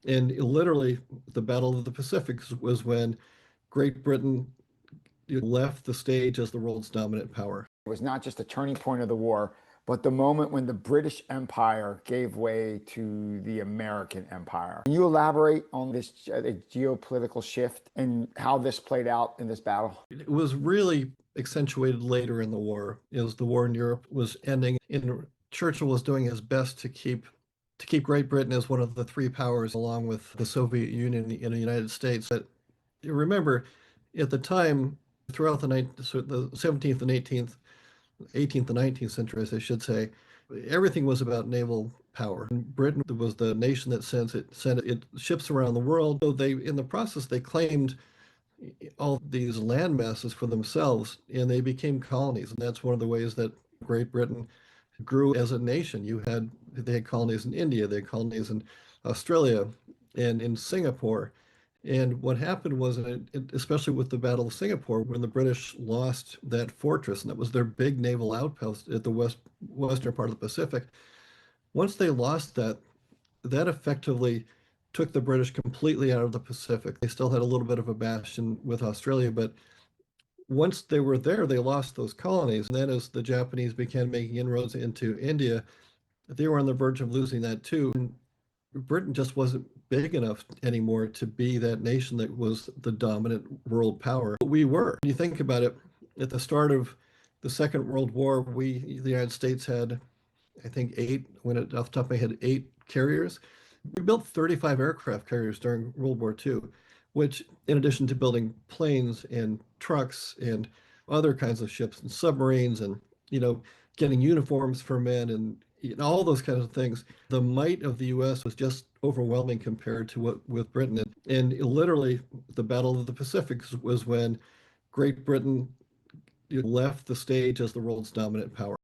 And literally, the Battle of the Pacific was when Great Britain left the stage as the world's dominant power. It was not just a turning point of the war, but the moment when the British Empire gave way to the American Empire. Can you elaborate on this geopolitical shift and how this played out in this battle? It was really accentuated later in the war, as the war in Europe was ending, and Churchill was doing his best to keep Great Britain as one of the three powers, along with the Soviet Union and the United States. But you remember, at the time, throughout the 17th and 18th and 19th centuries, I should say, everything was about naval power. And Britain was the nation that sent it ships around the world. So in the process, they claimed all these land masses for themselves, and they became colonies. And that's one of the ways that Great Britain grew as a nation. They had colonies in India, they had colonies in Australia, and in Singapore. And what happened was, especially with the Battle of Singapore, when the British lost that fortress, and that was their big naval outpost at the western part of the Pacific. Once they lost that, that effectively took the British completely out of the Pacific. They still had a little bit of a bastion with Australia, but once they were there, they lost those colonies. And then as the Japanese began making inroads into India, they were on the verge of losing that too. And Britain just wasn't big enough anymore to be that nation that was the dominant world power. But we were. When you think about it, at the start of the Second World War, the United States had, I think, off the top of my head, eight carriers. We built 35 aircraft carriers during World War II, which, in addition to building planes and trucks and other kinds of ships and submarines and, you know, getting uniforms for men and all those kinds of things, the might of the U.S. was just overwhelming compared to what with Britain. And literally, the Battle of the Pacific was when Great Britain left the stage as the world's dominant power.